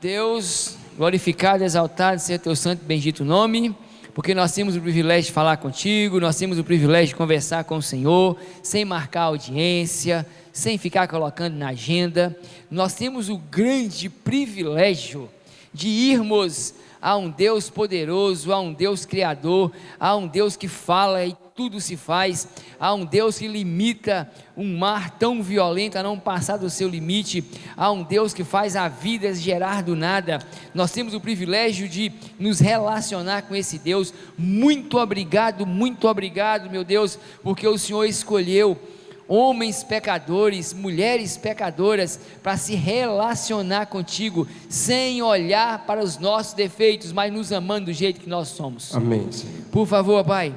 Deus, glorificado, exaltado seja teu santo e bendito nome, porque nós temos o privilégio de falar contigo, nós temos o privilégio de conversar com o Senhor, sem marcar audiência, sem ficar colocando na agenda. Nós temos o grande privilégio de irmos a um Deus poderoso, a um Deus criador, a um Deus que fala e tudo se faz, a um Deus que limita um mar tão violento a não passar do seu limite, a um Deus que faz a vida gerar do nada. Nós temos o privilégio de nos relacionar com esse Deus. Muito obrigado, meu Deus, porque o Senhor escolheu homens pecadores, mulheres pecadoras, para se relacionar contigo, sem olhar para os nossos defeitos, mas nos amando do jeito que nós somos. Amém, Senhor. Por favor, Pai,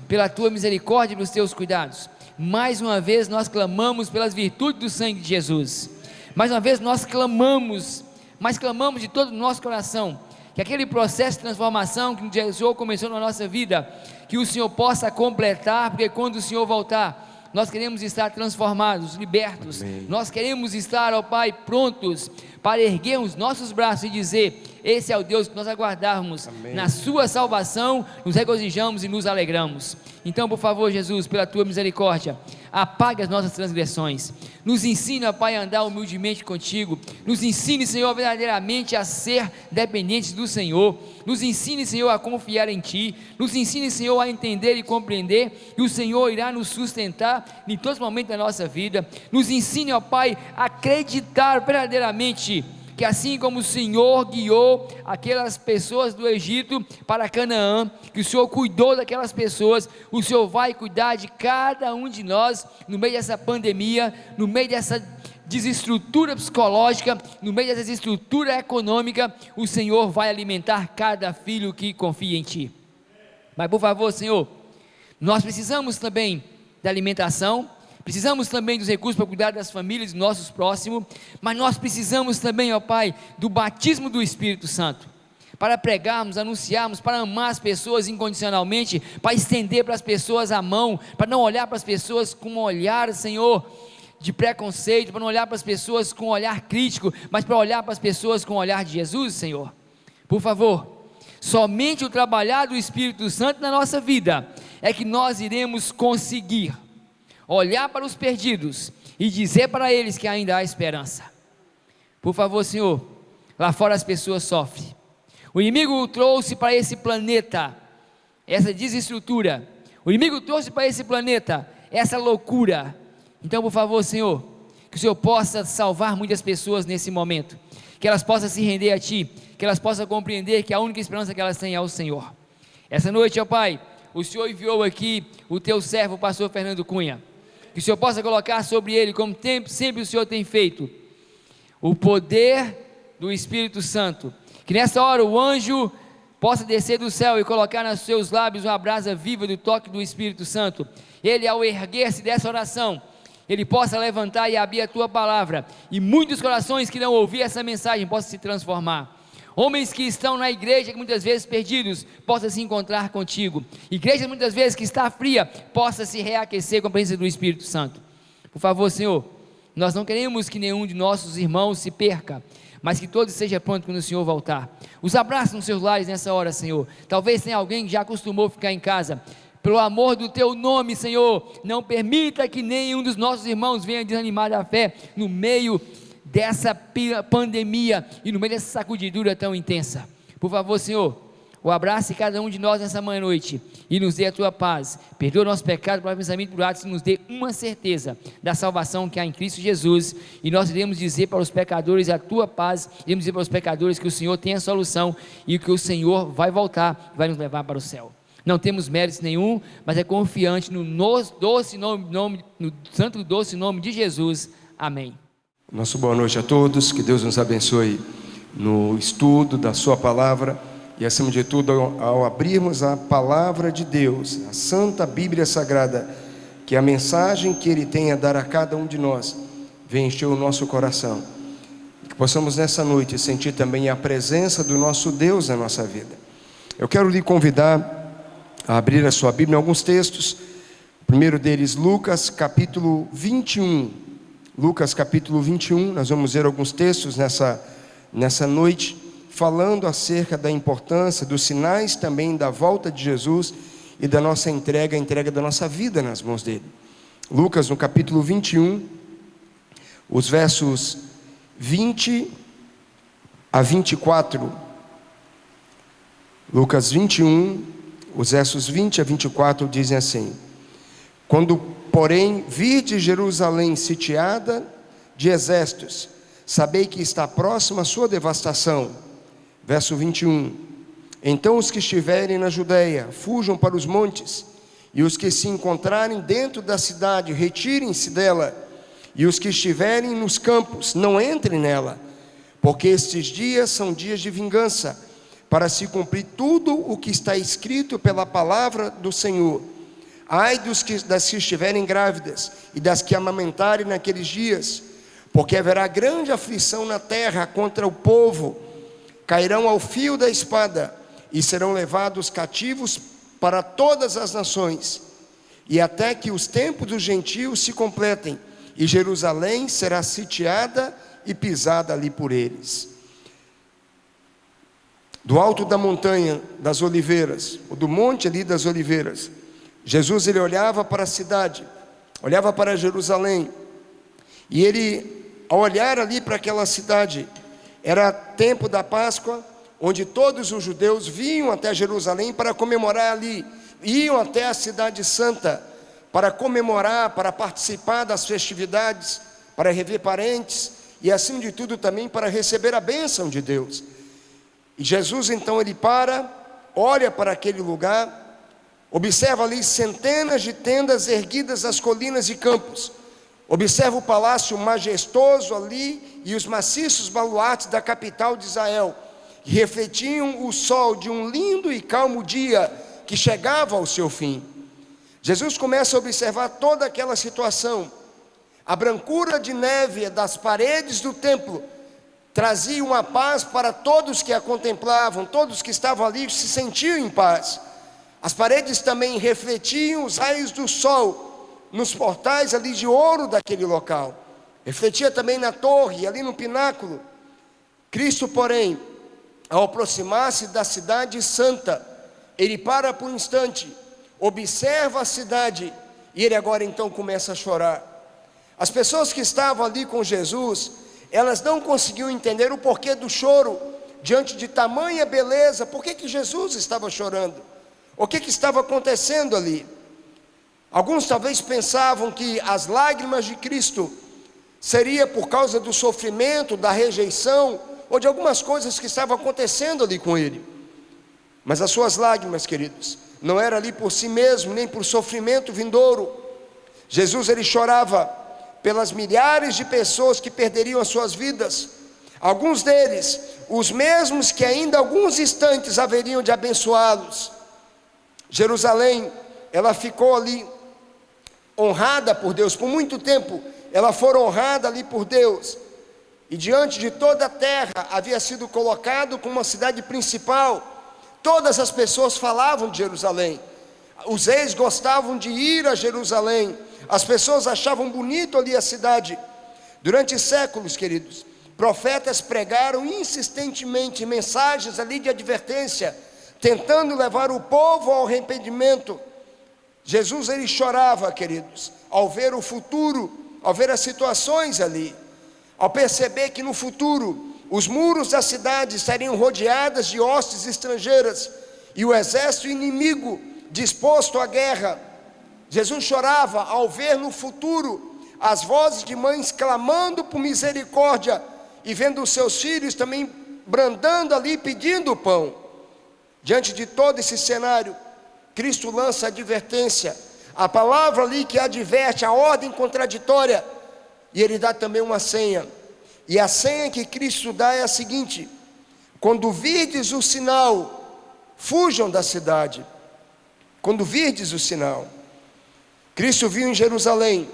pela tua misericórdia e pelos teus cuidados, mais uma vez nós clamamos pelas virtudes do sangue de Jesus. Mais uma vez nós clamamos, mas clamamos de todo o nosso coração, que aquele processo de transformação que Jesus começou na nossa vida, que o Senhor possa completar, porque quando o Senhor voltar, nós queremos estar transformados, libertos. Amém. Nós queremos estar, ó Pai, prontos para erguermos nossos braços e dizer: esse é o Deus que nós aguardarmos. Amém. Na sua salvação nos regozijamos e nos alegramos. Então, por favor, Jesus, pela tua misericórdia, apague as nossas transgressões, nos ensina, Pai, a andar humildemente contigo, nos ensine, Senhor, verdadeiramente a ser dependentes do Senhor, nos ensine, Senhor, a confiar em Ti, nos ensine, Senhor, a entender e compreender que o Senhor irá nos sustentar em todos os momentos da nossa vida. Nos ensine, ó Pai, a acreditar verdadeiramente que assim como o Senhor guiou aquelas pessoas do Egito para Canaã, que o Senhor cuidou daquelas pessoas, o Senhor vai cuidar de cada um de nós, no meio dessa pandemia, no meio dessa desestrutura psicológica, no meio dessa desestrutura econômica. O Senhor vai alimentar cada filho que confia em Ti. Mas por favor, Senhor, nós precisamos também da alimentação, precisamos também dos recursos para cuidar das famílias dos nossos próximos, mas nós precisamos também, ó Pai, do batismo do Espírito Santo, para pregarmos, anunciarmos, para amar as pessoas incondicionalmente, para estender para as pessoas a mão, para não olhar para as pessoas com um olhar, Senhor, de preconceito, para não olhar para as pessoas com um olhar crítico, mas para olhar para as pessoas com o olhar de Jesus, Senhor. Por favor, somente o trabalhar do Espírito Santo na nossa vida é que nós iremos conseguir olhar para os perdidos e dizer para eles que ainda há esperança. Por favor, Senhor, lá fora as pessoas sofrem, o inimigo trouxe para esse planeta essa desestrutura, o inimigo trouxe para esse planeta essa loucura. Então, por favor, Senhor, que o Senhor possa salvar muitas pessoas nesse momento, que elas possam se render a Ti, que elas possam compreender que a única esperança que elas têm é o Senhor. Essa noite, ó Pai, o Senhor enviou aqui o Teu servo, o pastor Fernando Cunha, que o Senhor possa colocar sobre ele, como sempre o Senhor tem feito, o poder do Espírito Santo, que nessa hora o anjo possa descer do céu e colocar nos seus lábios uma brasa viva do toque do Espírito Santo. Ele, ao erguer-se dessa oração, ele possa levantar e abrir a Tua palavra, e muitos corações que não ouvir essa mensagem possam se transformar. Homens que estão na igreja, que muitas vezes perdidos, possam se encontrar contigo. Igreja muitas vezes que está fria, possa se reaquecer com a presença do Espírito Santo. Por favor, Senhor, nós não queremos que nenhum de nossos irmãos se perca, mas que todos estejam prontos quando o Senhor voltar. Os abraços nos seus lares nessa hora, Senhor. Talvez tenha alguém que já acostumou a ficar em casa. Pelo amor do Teu nome, Senhor, não permita que nenhum dos nossos irmãos venha desanimar da fé no meio dessa pandemia e no meio dessa sacudidura tão intensa. Por favor, Senhor, o abrace cada um de nós nessa manhã noite e nos dê a Tua paz, perdoa o nosso pecado, para pensamento por atos, e nos dê uma certeza da salvação que há em Cristo Jesus, e nós iremos dizer para os pecadores a Tua paz, iremos dizer para os pecadores que o Senhor tem a solução e que o Senhor vai voltar, vai nos levar para o céu. Não temos méritos nenhum, mas é confiante no santo e doce nome de Jesus. Amém. Nossa boa noite a todos, que Deus nos abençoe no estudo da Sua palavra e, acima de tudo, ao abrirmos a palavra de Deus, a Santa Bíblia Sagrada, que a mensagem que Ele tem a dar a cada um de nós venha encher o nosso coração, que possamos nessa noite sentir também a presença do nosso Deus na nossa vida. Eu quero lhe convidar a abrir a sua Bíblia em alguns textos. O primeiro deles, Lucas capítulo 21. Lucas capítulo 21, nós vamos ver alguns textos nessa noite, falando acerca da importância dos sinais também da volta de Jesus e da nossa entrega, a entrega da nossa vida nas mãos dele. Lucas, no capítulo 21, os versos 20 a 24. Lucas 21, os versos 20 a 24 dizem assim: quando, porém, virdes Jerusalém sitiada de exércitos, sabei que está próxima a sua devastação. Verso 21. Então os que estiverem na Judeia fujam para os montes, e os que se encontrarem dentro da cidade retirem-se dela, e os que estiverem nos campos não entrem nela, porque estes dias são dias de vingança, para se cumprir tudo o que está escrito pela palavra do Senhor. Ai das que estiverem grávidas e das que amamentarem naqueles dias, porque haverá grande aflição na terra contra o povo, cairão ao fio da espada e serão levados cativos para todas as nações, e até que os tempos dos gentios se completem, e Jerusalém será sitiada e pisada ali por eles. Do alto da montanha das oliveiras, ou do monte ali das oliveiras, Jesus, ele olhava para a cidade, olhava para Jerusalém, e ele, ao olhar ali para aquela cidade, era tempo da Páscoa, onde todos os judeus vinham até Jerusalém para comemorar ali, iam até a cidade santa, para comemorar, para participar das festividades, para rever parentes, e acima de tudo também para receber a bênção de Deus. E Jesus então ele olha para aquele lugar, observa ali centenas de tendas erguidas nas colinas e campos, observa o palácio majestoso ali e os maciços baluartes da capital de Israel, que refletiam o sol de um lindo e calmo dia que chegava ao seu fim. Jesus começa a observar toda aquela situação. A brancura de neve das paredes do templo trazia uma paz para todos que a contemplavam, todos que estavam ali se sentiam em paz. As paredes também refletiam os raios do sol nos portais ali de ouro daquele local, refletia também na torre, ali no pináculo. Cristo, porém, ao aproximar-se da cidade santa, ele para por um instante, observa a cidade, e ele agora então começa a chorar. As pessoas que estavam ali com Jesus, elas não conseguiam entender o porquê do choro, diante de tamanha beleza. Por que Jesus estava chorando? O que estava acontecendo ali? Alguns talvez pensavam que as lágrimas de Cristo seria por causa do sofrimento, da rejeição, ou de algumas coisas que estavam acontecendo ali com ele. Mas as suas lágrimas, queridos, não era ali por si mesmo, nem por sofrimento vindouro. Jesus, ele chorava pelas milhares de pessoas que perderiam as suas vidas. Alguns deles, os mesmos que ainda alguns instantes haveriam de abençoá-los. Jerusalém, ela ficou ali honrada por Deus, por muito tempo ela foi honrada ali por Deus, e diante de toda a terra havia sido colocado como uma cidade principal. Todas as pessoas falavam de Jerusalém, os reis gostavam de ir a Jerusalém, as pessoas achavam bonito ali a cidade. Durante séculos, queridos, profetas pregaram insistentemente mensagens ali de advertência, tentando levar o povo ao arrependimento. Jesus, ele chorava, queridos, ao ver o futuro, ao ver as situações ali, ao perceber que no futuro os muros da cidade estariam rodeadas de hostes estrangeiras e o exército inimigo disposto à guerra. Jesus chorava ao ver no futuro as vozes de mães clamando por misericórdia e vendo os seus filhos também brandando ali, pedindo pão. Diante de todo esse cenário, Cristo lança a advertência, a palavra ali que adverte, a ordem contraditória, e ele dá também uma senha. E a senha que Cristo dá é a seguinte: quando virdes o sinal, fujam da cidade. Quando virdes o sinal, Cristo viu em Jerusalém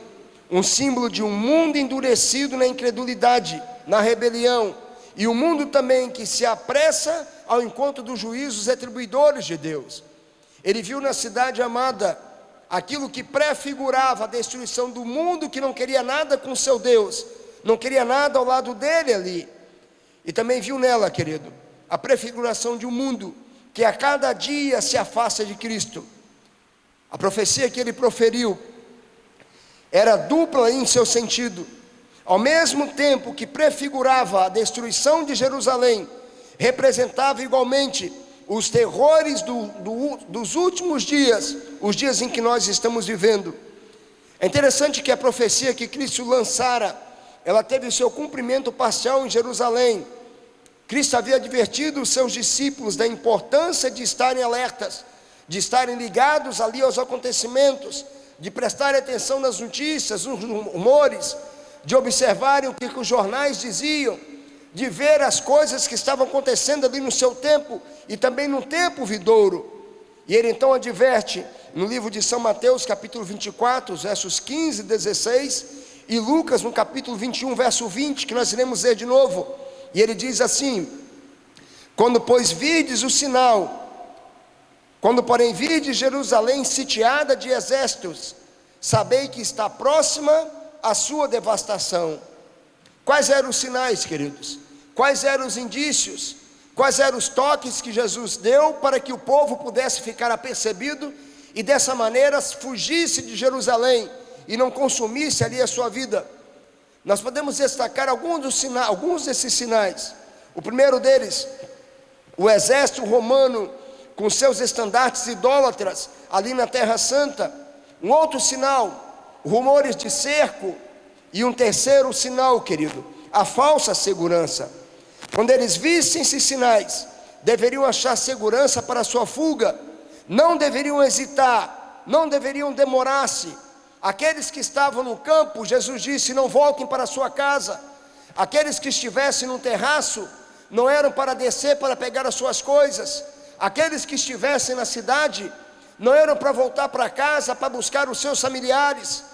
um símbolo de um mundo endurecido na incredulidade, na rebelião, e um mundo também que se apressa ao encontro dos juízos retribuidores de Deus. Ele viu na cidade amada aquilo que prefigurava a destruição do mundo, que não queria nada com seu Deus, não queria nada ao lado dele ali. E também viu nela, querido, a prefiguração de um mundo que a cada dia se afasta de Cristo. A profecia que ele proferiu era dupla em seu sentido. Ao mesmo tempo que prefigurava a destruição de Jerusalém, representava igualmente os terrores dos últimos dias, os dias em que nós estamos vivendo. É interessante que a profecia que Cristo lançara, ela teve seu cumprimento parcial em Jerusalém. Cristo havia advertido os seus discípulos da importância de estarem alertas, de estarem ligados ali aos acontecimentos, de prestarem atenção nas notícias, nos rumores, de observarem o que os jornais diziam, de ver as coisas que estavam acontecendo ali no seu tempo e também no tempo vindouro. E ele então adverte no livro de São Mateus, capítulo 24, versos 15 e 16, e Lucas no capítulo 21, verso 20, que nós iremos ler de novo. E ele diz assim: quando pois virdes o sinal, quando porém virdes Jerusalém sitiada de exércitos, sabei que está próxima a sua devastação. Quais eram os sinais, queridos? Quais eram os indícios? Quais eram os toques que Jesus deu para que o povo pudesse ficar apercebido e dessa maneira fugisse de Jerusalém e não consumisse ali a sua vida? Nós podemos destacar alguns desses sinais. O primeiro deles, o exército romano com seus estandartes idólatras ali na Terra Santa. Um outro sinal, rumores de cerco. E um terceiro sinal, querido, a falsa segurança. Quando eles vissem esses sinais, deveriam achar segurança para a sua fuga, não deveriam hesitar, não deveriam demorar-se. Aqueles que estavam no campo, Jesus disse, não voltem para a sua casa. Aqueles que estivessem no terraço, não eram para descer para pegar as suas coisas. Aqueles que estivessem na cidade, não eram para voltar para casa, para buscar os seus familiares.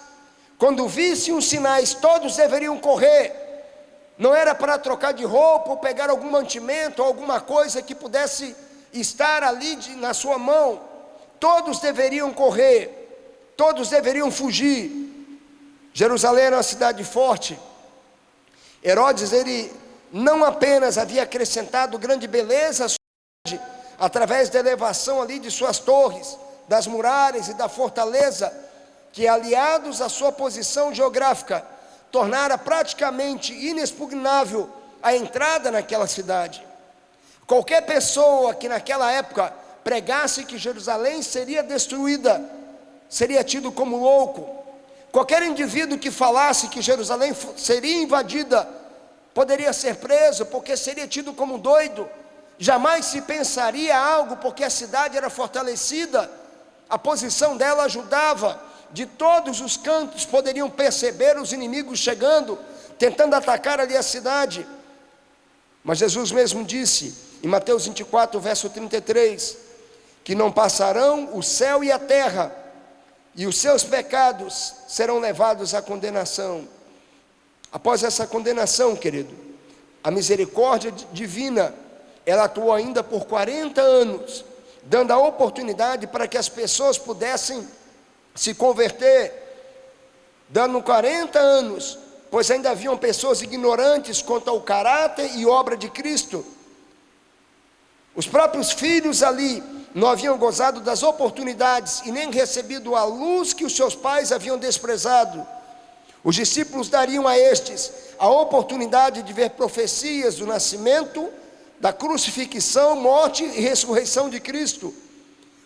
Quando vissem os sinais, todos deveriam correr. Não era para trocar de roupa, ou pegar algum mantimento, ou alguma coisa que pudesse estar ali na sua mão. Todos deveriam correr. Todos deveriam fugir. Jerusalém era uma cidade forte. Herodes, ele não apenas havia acrescentado grande beleza à sua cidade, através da elevação ali de suas torres, das muralhas e da fortaleza, que aliados à sua posição geográfica, tornara praticamente inexpugnável a entrada naquela cidade. Qualquer pessoa que naquela época pregasse que Jerusalém seria destruída, seria tido como louco. Qualquer indivíduo que falasse que Jerusalém seria invadida, poderia ser preso, porque seria tido como doido. Jamais se pensaria algo, porque a cidade era fortalecida, a posição dela ajudava. De todos os cantos poderiam perceber os inimigos chegando, tentando atacar ali a cidade. Mas Jesus mesmo disse, em Mateus 24, verso 33, que não passarão o céu e a terra, e os seus pecados serão levados à condenação. Após essa condenação, querido, a misericórdia divina, ela atuou ainda por 40 anos, dando a oportunidade para que as pessoas pudessem se converter, dando 40 anos, pois ainda haviam pessoas ignorantes quanto ao caráter e obra de Cristo. Os próprios filhos ali não haviam gozado das oportunidades e nem recebido a luz que os seus pais haviam desprezado. Os discípulos dariam a estes a oportunidade de ver profecias do nascimento, da crucifixão, morte e ressurreição de Cristo.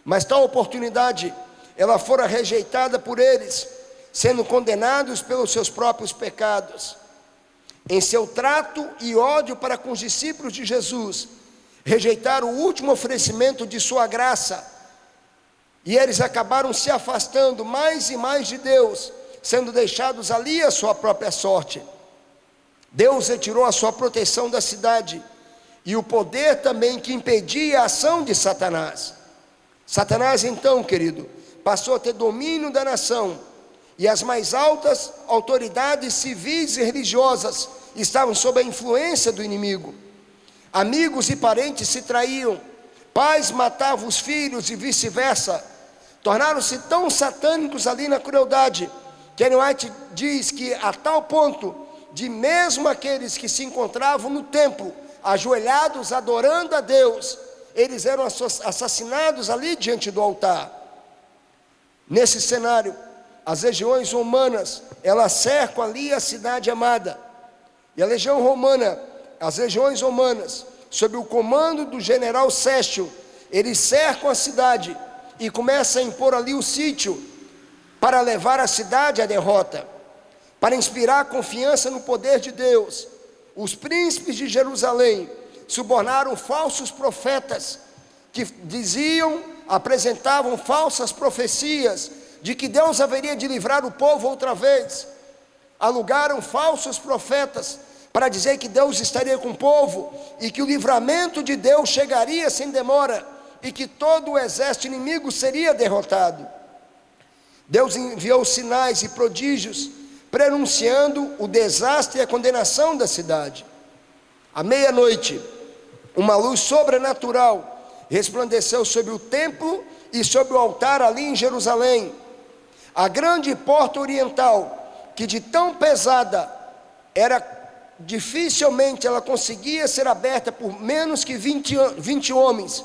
Mas tal oportunidade, ela fora rejeitada por eles, sendo condenados pelos seus próprios pecados. Em seu trato e ódio para com os discípulos de Jesus, rejeitaram o último oferecimento de sua graça, e eles acabaram se afastando mais e mais de Deus, sendo deixados ali à sua própria sorte. Deus retirou a sua proteção da cidade, e o poder também que impedia a ação de Satanás. Satanás então, querido, passou a ter domínio da nação, e as mais altas autoridades civis e religiosas estavam sob a influência do inimigo. Amigos e parentes se traíam, pais matavam os filhos e vice-versa. Tornaram-se tão satânicos ali na crueldade, que Ellen White diz que a tal ponto de mesmo aqueles que se encontravam no templo ajoelhados, adorando a Deus, eles eram assassinados ali diante do altar. Nesse cenário, as legiões romanas, elas cercam ali a cidade amada. E a legião romana, as legiões romanas, sob o comando do general Sestio, eles cercam a cidade e começam a impor ali o sítio para levar a cidade à derrota, para inspirar confiança no poder de Deus. Os príncipes de Jerusalém subornaram falsos profetas que apresentavam falsas profecias de que Deus haveria de livrar o povo outra vez. Alugaram falsos profetas para dizer que Deus estaria com o povo e que o livramento de Deus chegaria sem demora e que todo o exército inimigo seria derrotado. Deus enviou sinais e prodígios prenunciando o desastre e a condenação da cidade. À meia-noite, uma luz sobrenatural resplandeceu sobre o templo e sobre o altar ali em Jerusalém. A grande porta oriental, que de tão pesada era, dificilmente ela conseguia ser aberta por menos que 20 homens,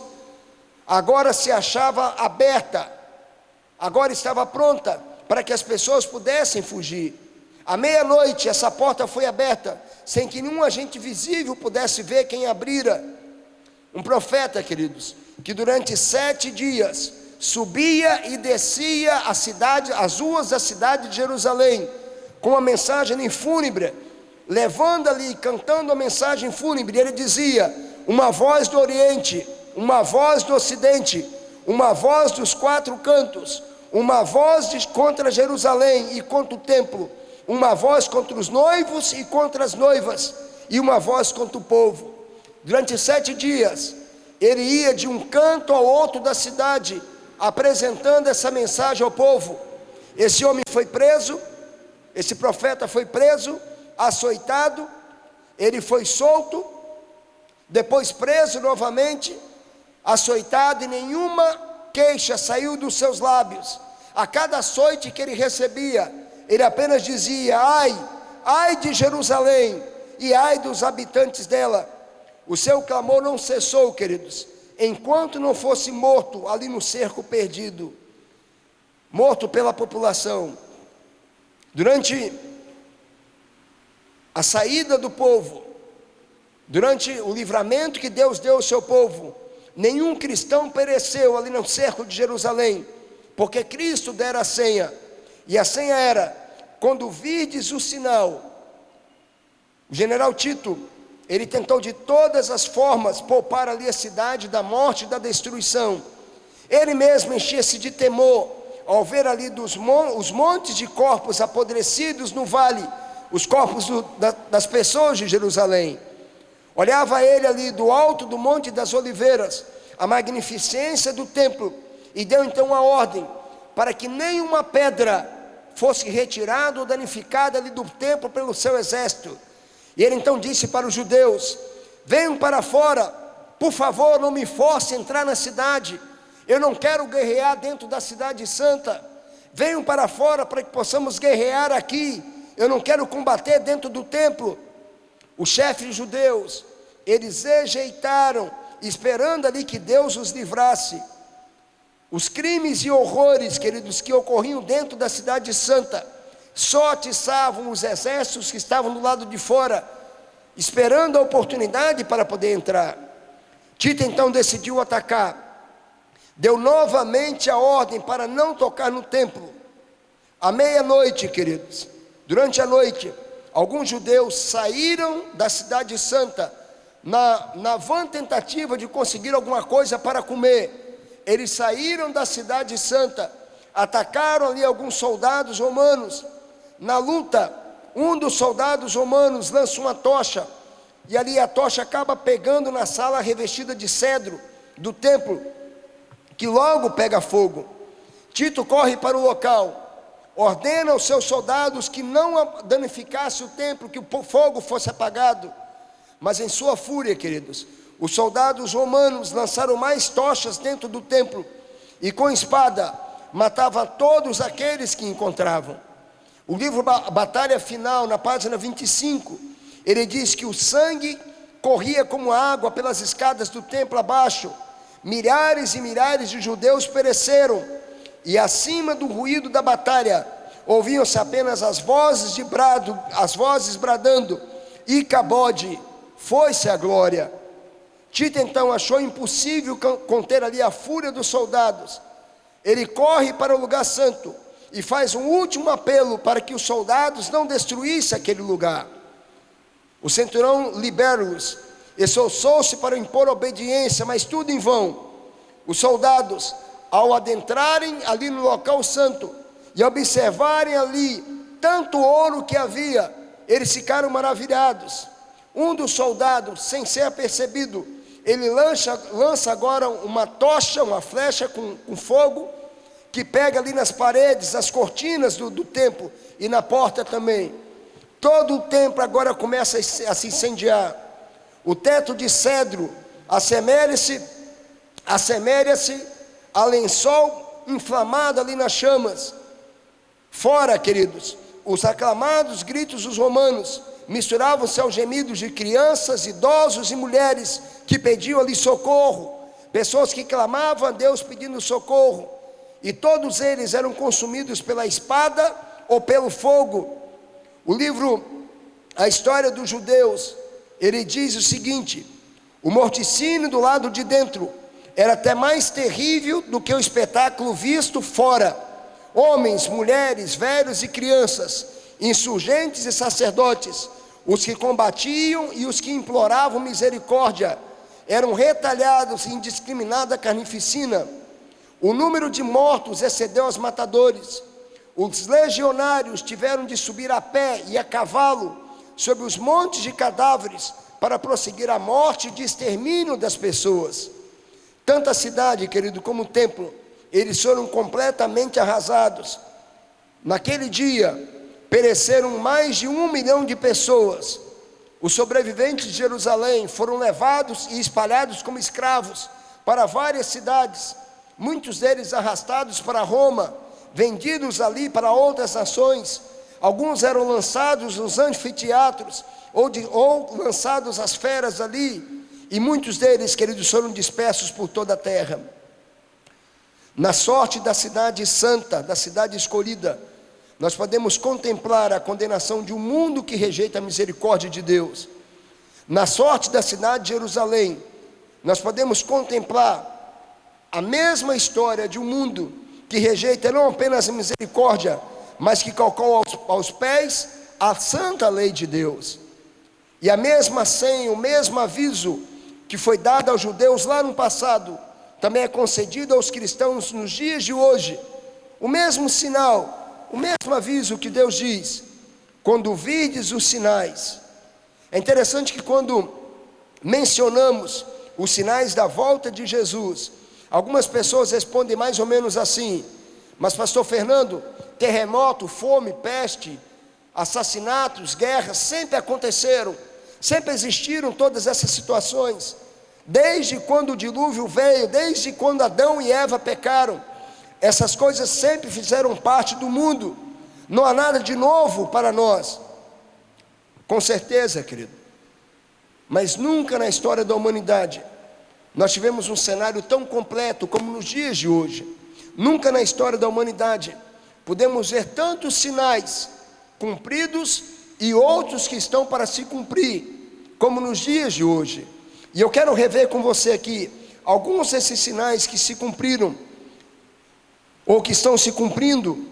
agora se achava aberta, agora estava pronta para que as pessoas pudessem fugir. À meia-noite essa porta foi aberta, sem que nenhum agente visível pudesse ver quem abrira. Um profeta, queridos, que durante 7 dias subia e descia a cidade, as ruas da cidade de Jerusalém, com uma mensagem fúnebre, levando ali, cantando a mensagem fúnebre. Ele dizia: uma voz do Oriente, uma voz do Ocidente, uma voz dos 4 cantos, uma voz contra Jerusalém e contra o templo, uma voz contra os noivos e contra as noivas, e uma voz contra o povo. Durante 7 dias, ele ia de um canto ao outro da cidade, apresentando essa mensagem ao povo. Esse homem foi preso, esse profeta foi preso, açoitado, ele foi solto, depois preso novamente, açoitado, e nenhuma queixa saiu dos seus lábios. A cada açoite que ele recebia, ele apenas dizia: ai, ai de Jerusalém, e ai dos habitantes dela. O seu clamor não cessou, queridos, enquanto não fosse morto ali no cerco perdido, morto pela população. Durante a saída do povo, durante o livramento que Deus deu ao seu povo, nenhum cristão pereceu ali no cerco de Jerusalém, porque Cristo dera a senha, e a senha era: quando virdes o sinal. O general Tito, ele tentou de todas as formas poupar ali a cidade da morte e da destruição. Ele mesmo enchia-se de temor ao ver ali os montes de corpos apodrecidos no vale, os corpos das pessoas de Jerusalém. Olhava ele ali do alto do Monte das Oliveiras a magnificência do templo, e deu então a ordem para que nenhuma pedra fosse retirada ou danificada ali do templo pelo seu exército. E ele então disse para os judeus: venham para fora, por favor, não me force a entrar na cidade, eu não quero guerrear dentro da cidade santa. Venham para fora para que possamos guerrear aqui, eu não quero combater dentro do templo. Os chefes judeus, eles rejeitaram, esperando ali que Deus os livrasse. Os crimes e horrores, queridos, que ocorriam dentro da cidade santa, só atiçavam os exércitos que estavam do lado de fora, esperando a oportunidade para poder entrar. Tito então decidiu atacar, deu novamente a ordem para não tocar no templo. À meia-noite, queridos, durante a noite, alguns judeus saíram da cidade santa, na vã tentativa de conseguir alguma coisa para comer. Eles saíram da cidade santa, atacaram ali alguns soldados romanos. Na luta, um dos soldados romanos lança uma tocha, e ali a tocha acaba pegando na sala revestida de cedro do templo, que logo pega fogo. Tito corre para o local, ordena aos seus soldados que não danificasse o templo, que o fogo fosse apagado. Mas em sua fúria, queridos, os soldados romanos lançaram mais tochas dentro do templo, e com espada matavam todos aqueles que encontravam. O livro Batalha Final, na página 25, ele diz que o sangue corria como água pelas escadas do templo abaixo. Milhares e milhares de judeus pereceram, e acima do ruído da batalha, ouviam-se apenas as vozes bradando: Icabode, foi-se a glória. Tito então achou impossível conter ali a fúria dos soldados. Ele corre para o lugar santo e faz um último apelo para que os soldados não destruíssem aquele lugar. O centurião Libérus esforçou-se para impor obediência, mas tudo em vão. Os soldados, ao adentrarem ali no local santo e observarem ali tanto ouro que havia, eles ficaram maravilhados. Um dos soldados, sem ser apercebido, ele lança agora uma tocha, uma flecha com fogo, que pega ali nas paredes, as cortinas do templo e na porta também. Todo o templo agora começa a se incendiar. O teto de cedro assemelha-se a lençol inflamado ali nas chamas. Fora, queridos, os aclamados gritos dos romanos misturavam-se aos gemidos de crianças, idosos e mulheres que pediam ali socorro, pessoas que clamavam a Deus pedindo socorro, e todos eles eram consumidos pela espada ou pelo fogo. O livro A História dos Judeus, ele diz o seguinte: o morticínio do lado de dentro era até mais terrível do que o espetáculo visto fora. Homens, mulheres, velhos e crianças, insurgentes e sacerdotes, os que combatiam e os que imploravam misericórdia, eram retalhados em indiscriminada carnificina. O número de mortos excedeu aos matadores. Os legionários tiveram de subir a pé e a cavalo sobre os montes de cadáveres para prosseguir a morte de extermínio das pessoas. Tanto a cidade, querido, como o templo, eles foram completamente arrasados. Naquele dia, pereceram mais de 1 milhão de pessoas. Os sobreviventes de Jerusalém foram levados e espalhados como escravos para várias cidades, muitos deles arrastados para Roma, vendidos ali para outras nações. Alguns eram lançados nos anfiteatros ou lançados às feras ali, e muitos deles, queridos, foram dispersos por toda a terra. Na sorte da cidade santa, da cidade escolhida, nós podemos contemplar a condenação de um mundo que rejeita a misericórdia de Deus. Na sorte da cidade de Jerusalém, nós podemos contemplar a mesma história de um mundo que rejeita não apenas a misericórdia, mas que colocou aos pés a santa lei de Deus. E a mesma senha, o mesmo aviso que foi dado aos judeus lá no passado, também é concedido aos cristãos nos dias de hoje. O mesmo sinal, o mesmo aviso que Deus diz: quando virdes os sinais. É interessante que quando mencionamos os sinais da volta de Jesus, algumas pessoas respondem mais ou menos assim: mas pastor Fernando, terremoto, fome, peste, assassinatos, guerras sempre aconteceram, sempre existiram todas essas situações, desde quando o dilúvio veio, desde quando Adão e Eva pecaram, essas coisas sempre fizeram parte do mundo, não há nada de novo para nós. Com certeza, querido, mas nunca na história da humanidade nós tivemos um cenário tão completo como nos dias de hoje. Nunca na história da humanidade podemos ver tantos sinais cumpridos e outros que estão para se cumprir, como nos dias de hoje. E eu quero rever com você aqui alguns desses sinais que se cumpriram, ou que estão se cumprindo.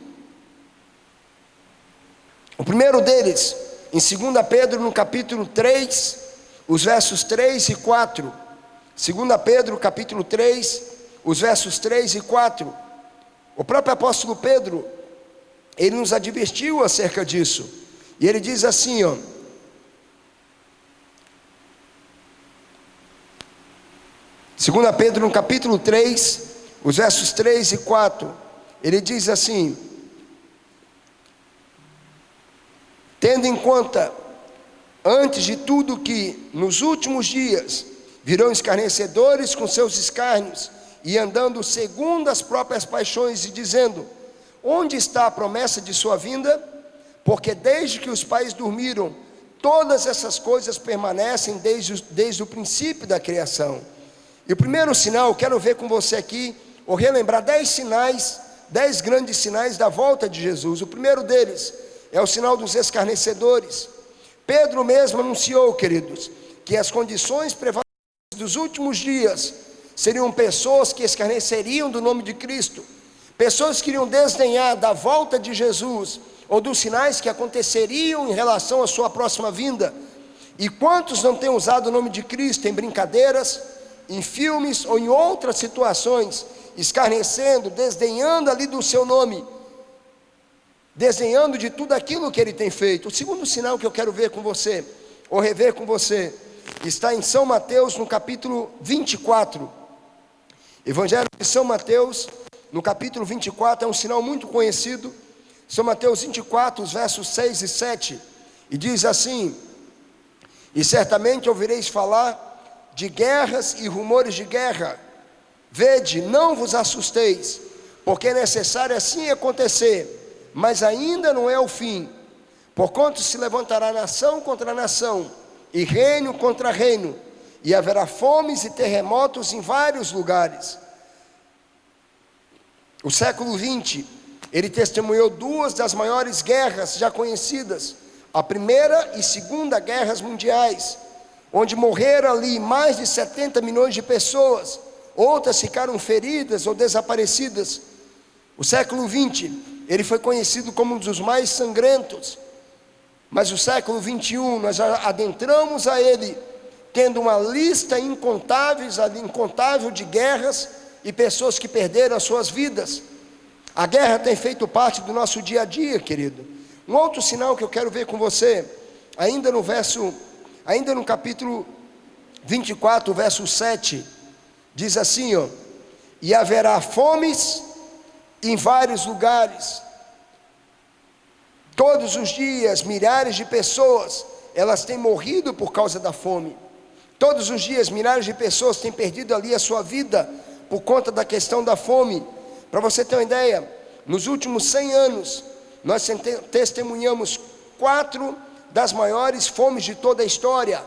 O primeiro deles, em 2 Pedro, no capítulo 3, os versos 3 e 4. 2 Pedro, capítulo 3, os versos 3 e 4. O próprio apóstolo Pedro, ele nos advertiu acerca disso. E ele diz assim, ó: Segunda Pedro, no capítulo 3, os versos 3 e 4, ele diz assim: tendo em conta, antes de tudo, que nos últimos dias virão escarnecedores com seus escárnios, e andando segundo as próprias paixões, e dizendo: onde está a promessa de sua vinda? Porque desde que os pais dormiram, Todas essas coisas permanecem desde o princípio da criação. E o primeiro sinal, eu quero ver com você aqui, ou relembrar 10 sinais, 10 grandes sinais da volta de Jesus. O primeiro deles é o sinal dos escarnecedores. Pedro mesmo anunciou, queridos, que as condições prevalentes dos últimos dias seriam pessoas que escarneceriam do nome de Cristo, pessoas que iriam desdenhar da volta de Jesus, ou dos sinais que aconteceriam em relação à sua próxima vinda. E quantos não têm usado o nome de Cristo em brincadeiras, em filmes ou em outras situações, escarnecendo, desdenhando ali do seu nome, desdenhando de tudo aquilo que ele tem feito. O segundo sinal que eu quero ver com você, ou rever com você, está em São Mateus, no capítulo 24. Evangelho de São Mateus, no capítulo 24, é um sinal muito conhecido. São Mateus 24, os versos 6 e 7, e diz assim: e certamente ouvireis falar de guerras e rumores de guerra. Vede, não vos assusteis, porque é necessário assim acontecer, mas ainda não é o fim. Porquanto se levantará nação contra nação, e reino contra reino, e haverá fomes e terremotos em vários lugares. O século 20, ele testemunhou 2 das maiores guerras já conhecidas, a Primeira e Segunda Guerras Mundiais, onde morreram ali mais de 70 milhões de pessoas, outras ficaram feridas ou desaparecidas. O século 20, ele foi conhecido como um dos mais sangrentos, mas o século 21, nós já adentramos a ele, tendo uma lista incontável de guerras e pessoas que perderam as suas vidas. A guerra tem feito parte do nosso dia a dia, querido. Um outro sinal que eu quero ver com você, ainda no capítulo 24, verso 7, diz assim, ó: e haverá fomes em vários lugares. Todos os dias, milhares de pessoas, elas têm morrido por causa da fome. Todos os dias, milhares de pessoas têm perdido ali a sua vida por conta da questão da fome. Para você ter uma ideia, nos últimos 100 anos, nós testemunhamos 4 das maiores fomes de toda a história.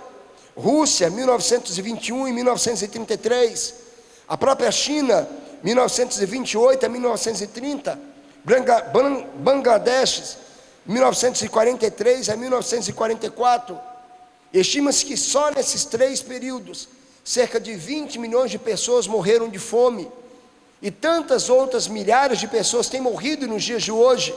Rússia, 1921 e 1933. A própria China, 1928 a 1930. Bangladesh, 1943 a 1944. Estima-se que só nesses 3 períodos, cerca de 20 milhões de pessoas morreram de fome. E tantas outras milhares de pessoas têm morrido nos dias de hoje,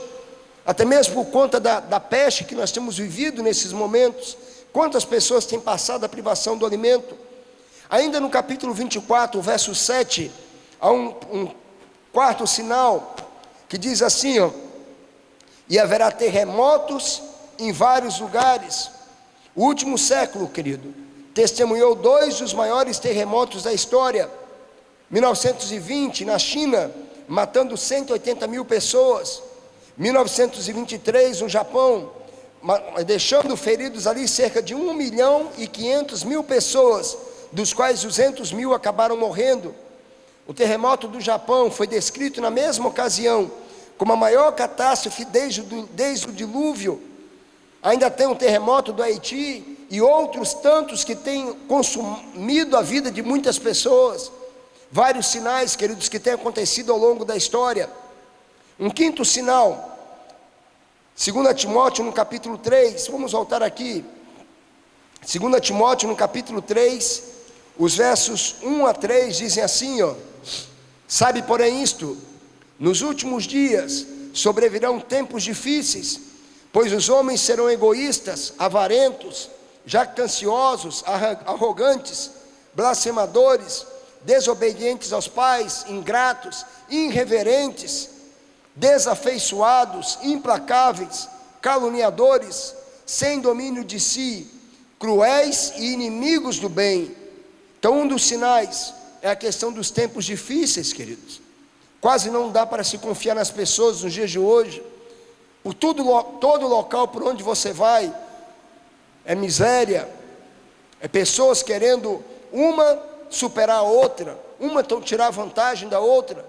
até mesmo por conta da peste que nós temos vivido nesses momentos. Quantas pessoas têm passado a privação do alimento? Ainda no capítulo 24, verso 7, há um quarto sinal, que diz assim, ó: e haverá terremotos em vários lugares. O último século, querido, testemunhou 2 dos maiores terremotos da história. 1920, na China, matando 180 mil pessoas. 1923, no Japão, deixando feridos ali cerca de 1.500.000 pessoas, dos quais 200 mil acabaram morrendo. O terremoto do Japão foi descrito na mesma ocasião como a maior catástrofe desde o dilúvio. Ainda tem um terremoto do Haiti e outros tantos que têm consumido a vida de muitas pessoas. Vários sinais, queridos, que têm acontecido ao longo da história. Um quinto sinal, 2 Timóteo no capítulo 3, vamos voltar aqui. 2 Timóteo no capítulo 3, os versos 1 a 3 dizem assim, ó: sabe, porém, isto, nos últimos dias sobrevirão tempos difíceis, pois os homens serão egoístas, avarentos, jactanciosos, arrogantes, blasfemadores, desobedientes aos pais, ingratos, irreverentes, desafeiçoados, implacáveis, caluniadores, sem domínio de si, cruéis e inimigos do bem. Então, um dos sinais é a questão dos tempos difíceis, queridos. Quase não dá para se confiar nas pessoas nos dias de hoje. Por todo local por onde você vai, é miséria, é pessoas querendo uma superar a outra, uma tirar vantagem da outra.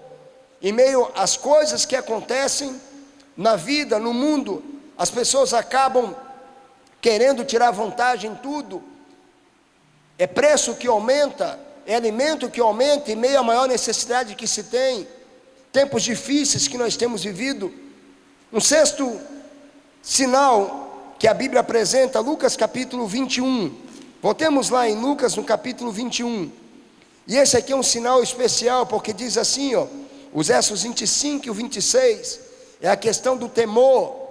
Em meio às coisas que acontecem na vida, no mundo, as pessoas acabam querendo tirar vantagem em tudo. É preço que aumenta, é alimento que aumenta em meio à maior necessidade que se tem, tempos difíceis que nós temos vivido. Um sexto sinal que a Bíblia apresenta, Lucas capítulo 21. Voltemos lá em Lucas no capítulo 21. E esse aqui é um sinal especial, porque diz assim, ó, os versos 25 e o 26, é a questão do temor.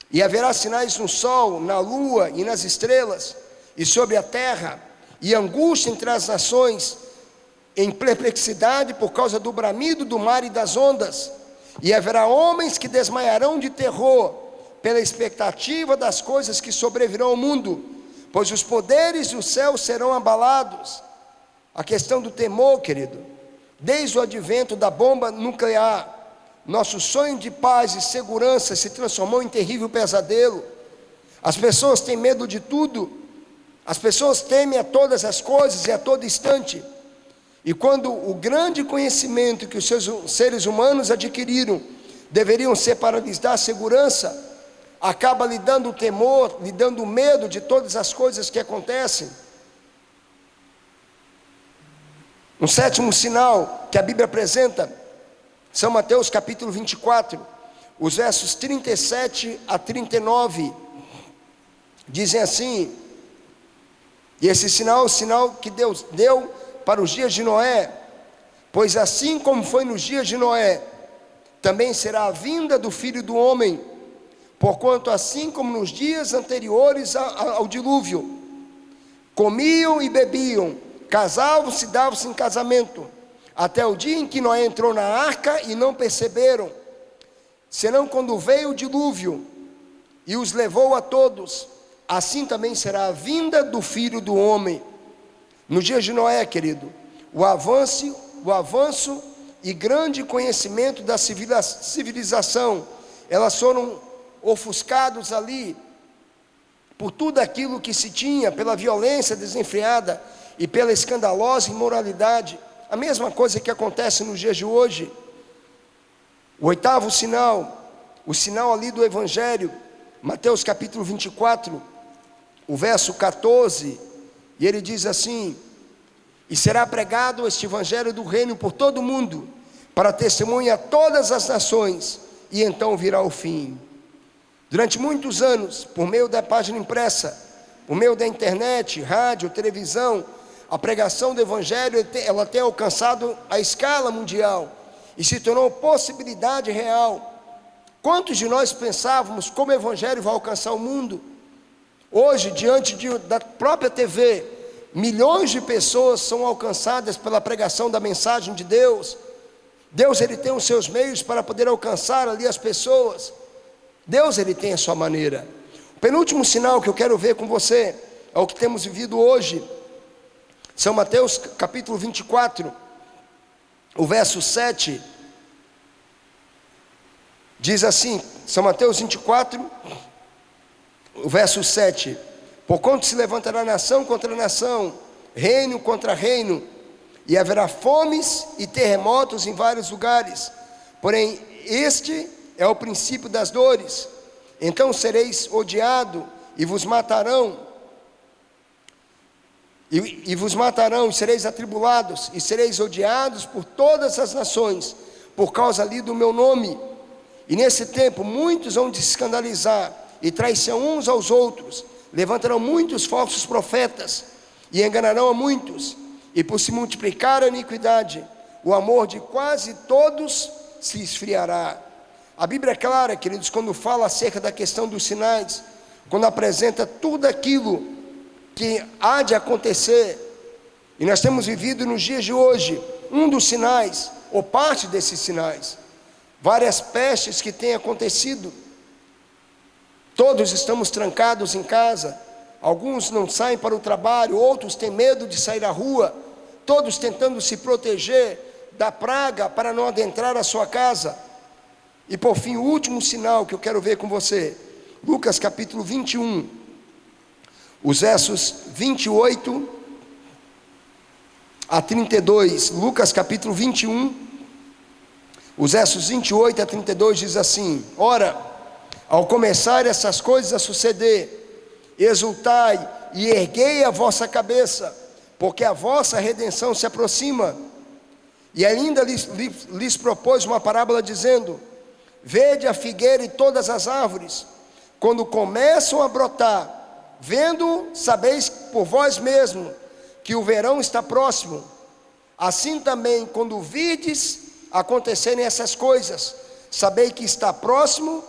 E haverá sinais no sol, na lua e nas estrelas, e sobre a terra, e angústia entre as nações, em perplexidade por causa do bramido do mar e das ondas. E haverá homens que desmaiarão de terror, pela expectativa das coisas que sobrevirão ao mundo, pois os poderes do céu serão abalados. A questão do temor, querido, desde o advento da bomba nuclear, nosso sonho de paz e segurança se transformou em terrível pesadelo. As pessoas têm medo de tudo, as pessoas temem a todas as coisas e a todo instante. E quando o grande conhecimento que os seres humanos adquiriram deveriam ser para lhes dar segurança, acaba lhe dando temor, lhe dando medo de todas as coisas que acontecem. Um sétimo sinal que a Bíblia apresenta, São Mateus capítulo 24, os versos 37 a 39, dizem assim, e esse sinal é o sinal que Deus deu para os dias de Noé, pois assim como foi nos dias de Noé, também será a vinda do Filho do Homem, porquanto assim como nos dias anteriores ao dilúvio, comiam e bebiam, casavam-se e davam-se em casamento, até o dia em que Noé entrou na arca e não perceberam, senão quando veio o dilúvio e os levou a todos, assim também será a vinda do Filho do Homem. Nos dias de Noé, querido, o avanço e grande conhecimento da civilização, elas foram ofuscados ali por tudo aquilo que se tinha, pela violência desenfreada e pela escandalosa imoralidade. A mesma coisa que acontece nos dias de hoje. O oitavo sinal, o sinal ali do Evangelho, Mateus capítulo 24, o verso 14, e ele diz assim: e será pregado este Evangelho do reino por todo o mundo, para testemunha a todas as nações, e então virá o fim. Durante muitos anos, por meio da página impressa, por meio da internet, rádio, televisão, a pregação do Evangelho, ela tem alcançado a escala mundial, e se tornou possibilidade real. Quantos de nós pensávamos como o Evangelho vai alcançar o mundo? Hoje, diante da própria TV, milhões de pessoas são alcançadas pela pregação da mensagem de Deus. Deus, ele tem os seus meios para poder alcançar ali as pessoas. Deus, ele tem a sua maneira. O penúltimo sinal que eu quero ver com você é o que temos vivido hoje. São Mateus capítulo 24, o verso 7, diz assim, São Mateus 24, o verso 7, porquanto se levantará nação contra nação, reino contra reino, e haverá fomes e terremotos em vários lugares, porém este é o princípio das dores. Então sereis odiados e vos matarão, e vos matarão, e sereis atribulados, e sereis odiados por todas as nações, por causa ali do meu nome. E nesse tempo muitos vão se escandalizar, e traição uns aos outros, levantarão muitos falsos profetas, e enganarão a muitos, e por se multiplicar a iniquidade, o amor de quase todos se esfriará. A Bíblia é clara, queridos, quando fala acerca da questão dos sinais, quando apresenta tudo aquilo que há de acontecer, e nós temos vivido nos dias de hoje, um dos sinais, ou parte desses sinais, várias pestes que têm acontecido, todos estamos trancados em casa, alguns não saem para o trabalho, outros têm medo de sair à rua, todos tentando se proteger da praga para não adentrar a sua casa. E por fim, o último sinal que eu quero ver com você, Lucas capítulo 21, os versos 28 a 32, Lucas capítulo 21, os versos 28 a 32 diz assim: ora, Ao começar essas coisas a suceder, exultai e erguei a vossa cabeça, porque a vossa redenção se aproxima. E ainda lhes propôs uma parábola dizendo: vede a figueira e todas as árvores, quando começam a brotar, vendo, sabeis por vós mesmos que o verão está próximo. Assim também, quando virdes acontecerem essas coisas, sabei que está próximo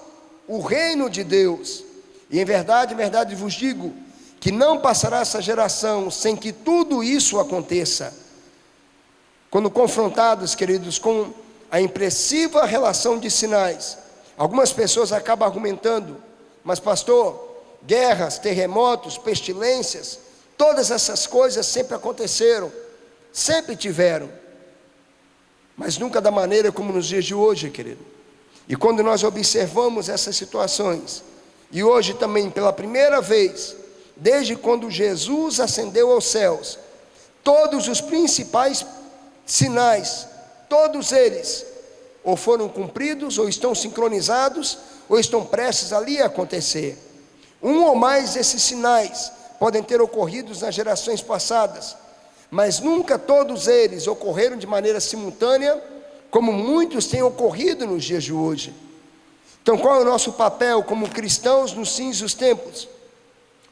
o reino de Deus. E em verdade vos digo, que não passará essa geração sem que tudo isso aconteça. Quando confrontados, queridos, com a impressiva relação de sinais, algumas pessoas acabam argumentando: mas pastor, guerras, terremotos, pestilências, todas essas coisas sempre aconteceram, sempre tiveram, mas nunca da maneira como nos dias de hoje, querido. E quando nós observamos essas situações, e hoje também pela primeira vez, desde quando Jesus ascendeu aos céus, todos os principais sinais, todos eles, ou foram cumpridos, ou estão sincronizados, ou estão prestes ali a acontecer. Um ou mais desses sinais podem ter ocorrido nas gerações passadas, mas nunca todos eles ocorreram de maneira simultânea, como muitos têm ocorrido nos dias de hoje. Então, qual é o nosso papel como cristãos nos fins dos tempos?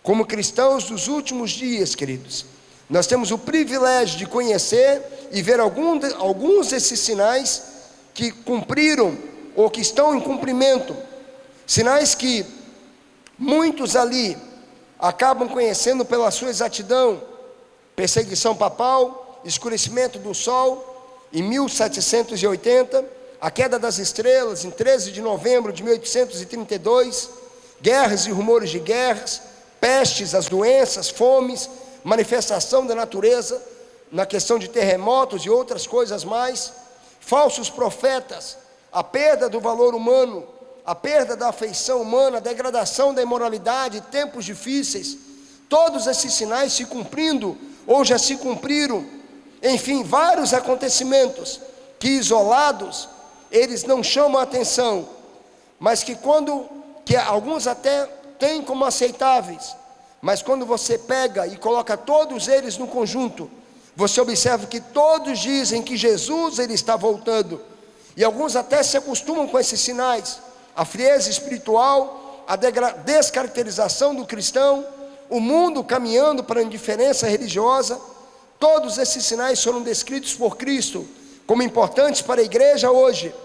Como cristãos dos últimos dias, queridos, nós temos o privilégio de conhecer e ver alguns desses sinais que cumpriram ou que estão em cumprimento, sinais que muitos ali acabam conhecendo pela sua exatidão: perseguição papal, escurecimento do sol em 1780, a queda das estrelas em 13 de novembro de 1832, guerras e rumores de guerras, pestes, as doenças, fomes, manifestação da natureza na questão de terremotos e outras coisas mais, falsos profetas, a perda do valor humano, a perda da afeição humana, a degradação da imoralidade, tempos difíceis, todos esses sinais se cumprindo ou já se cumpriram. Enfim, vários acontecimentos que isolados eles não chamam a atenção, mas que alguns até têm como aceitáveis, mas quando você pega e coloca todos eles no conjunto, você observa que todos dizem que Jesus ele está voltando, e alguns até se acostumam com esses sinais: a frieza espiritual, a descaracterização do cristão, o mundo caminhando para a indiferença religiosa. Todos esses sinais foram descritos por Cristo como importantes para a igreja hoje,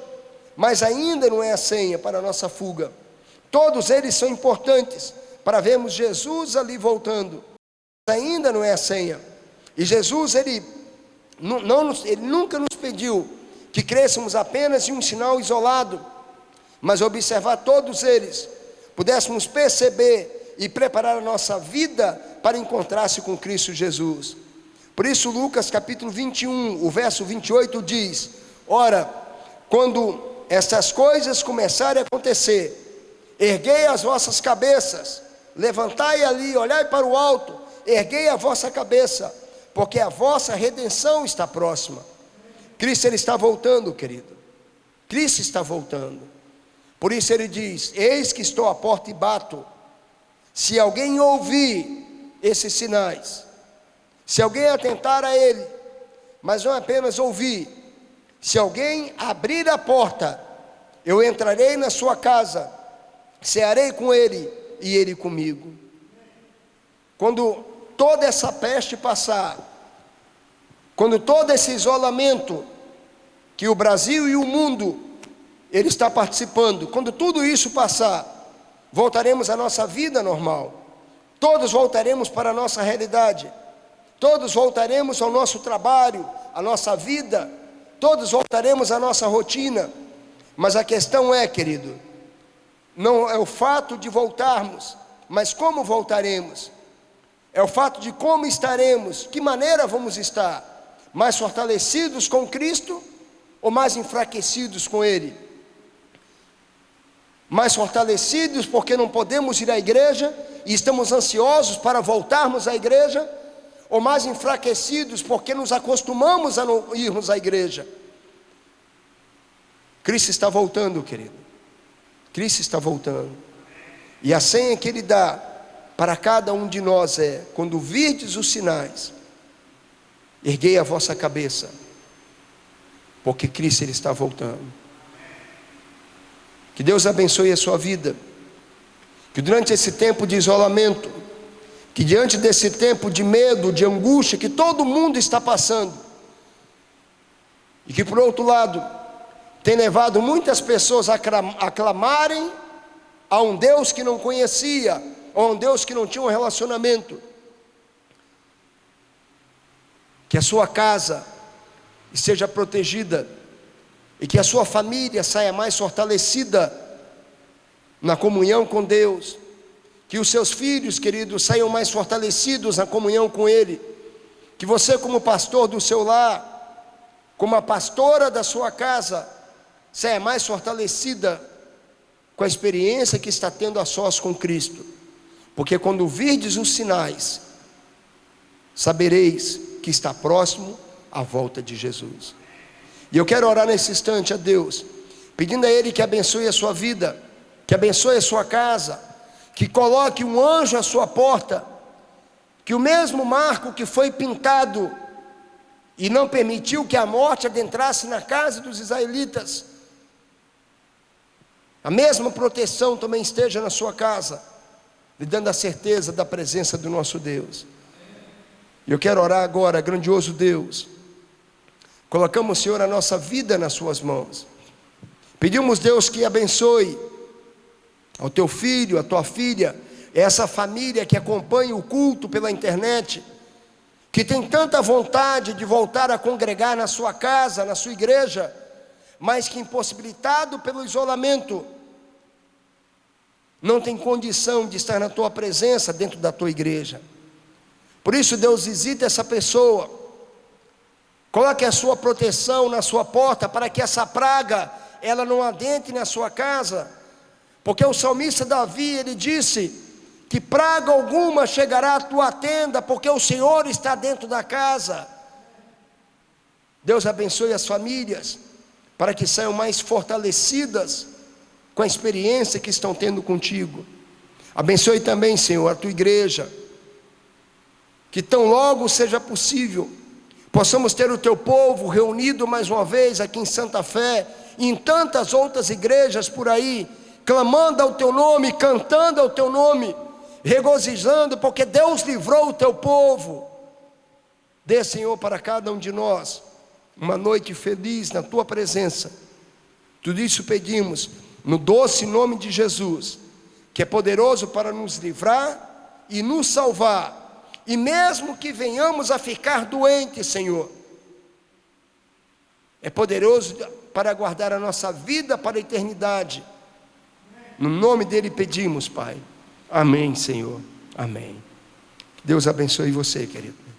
mas ainda não é a senha para a nossa fuga. Todos eles são importantes para vermos Jesus ali voltando, mas ainda não é a senha. E Jesus ele nunca nos pediu que crêssemos apenas em um sinal isolado, mas observar todos eles, pudéssemos perceber e preparar a nossa vida para encontrar-se com Cristo Jesus. Por isso Lucas capítulo 21, o verso 28 diz: ora, quando essas coisas começarem a acontecer, erguei as vossas cabeças, levantai ali, olhai para o alto, erguei a vossa cabeça, porque a vossa redenção está próxima. Cristo ele está voltando, querido. Cristo está voltando. Por isso ele diz: eis que estou à porta e bato. Se alguém ouvir esses sinais, se alguém atentar a ele, mas não apenas ouvir, se alguém abrir a porta, eu entrarei na sua casa, cearei com ele e ele comigo. Quando toda essa peste passar, quando todo esse isolamento que o Brasil e o mundo ele está participando, quando tudo isso passar, voltaremos à nossa vida normal. Todos voltaremos para a nossa realidade. Todos voltaremos ao nosso trabalho, à nossa vida. Todos voltaremos à nossa rotina. Mas a questão é, querido, não é o fato de voltarmos, mas como voltaremos. É o fato de como estaremos, que maneira vamos estar, mais fortalecidos com Cristo ou mais enfraquecidos com Ele? Mais fortalecidos porque não podemos ir à igreja e estamos ansiosos para voltarmos à igreja, ou mais enfraquecidos porque nos acostumamos a não irmos à igreja? Cristo está voltando, querido. Cristo está voltando. E a senha que Ele dá para cada um de nós é: quando virdes os sinais, erguei a vossa cabeça, porque Cristo Ele está voltando. Que Deus abençoe a sua vida. Que durante esse tempo de isolamento, que diante desse tempo de medo, de angústia que todo mundo está passando, e que por outro lado tem levado muitas pessoas a clamarem a um Deus que não conhecia, ou a um Deus que não tinha um relacionamento, que a sua casa esteja protegida, e que a sua família saia mais fortalecida na comunhão com Deus, que os seus filhos, queridos, saiam mais fortalecidos na comunhão com Ele, que você, como pastor do seu lar, como a pastora da sua casa, saia mais fortalecida com a experiência que está tendo a sós com Cristo, porque quando virdes os sinais, sabereis que está próximo a volta de Jesus. E eu quero orar nesse instante a Deus, pedindo a Ele que abençoe a sua vida, que abençoe a sua casa, que coloque um anjo à sua porta, que o mesmo marco que foi pintado e não permitiu que a morte adentrasse na casa dos israelitas, a mesma proteção também esteja na sua casa, lhe dando a certeza da presença do nosso Deus. E eu quero orar agora, grandioso Deus, colocamos, Senhor, a nossa vida nas suas mãos, pedimos, Deus, que abençoe ao teu filho, a tua filha, essa família que acompanha o culto pela internet, que tem tanta vontade de voltar a congregar na sua casa, na sua igreja, mas que impossibilitado pelo isolamento, não tem condição de estar na tua presença dentro da tua igreja. Por isso, Deus, visita essa pessoa, coloque a sua proteção na sua porta, para que essa praga, ela não adentre na sua casa, porque o salmista Davi, ele disse que praga alguma chegará à tua tenda, porque o Senhor está dentro da casa. Deus abençoe as famílias, para que saiam mais fortalecidas com a experiência que estão tendo contigo. Abençoe também, Senhor, a tua igreja, que tão logo seja possível, possamos ter o teu povo reunido mais uma vez aqui em Santa Fé, e em tantas outras igrejas por aí, clamando ao teu nome, cantando ao teu nome, regozijando, porque Deus livrou o teu povo. Dê, Senhor, para cada um de nós uma noite feliz na tua presença. Tudo isso pedimos no doce nome de Jesus, que é poderoso para nos livrar e nos salvar, e mesmo que venhamos a ficar doentes, Senhor, é poderoso para guardar a nossa vida para a eternidade. No nome dele pedimos, Pai. Amém, Senhor. Amém. Deus abençoe você, querido.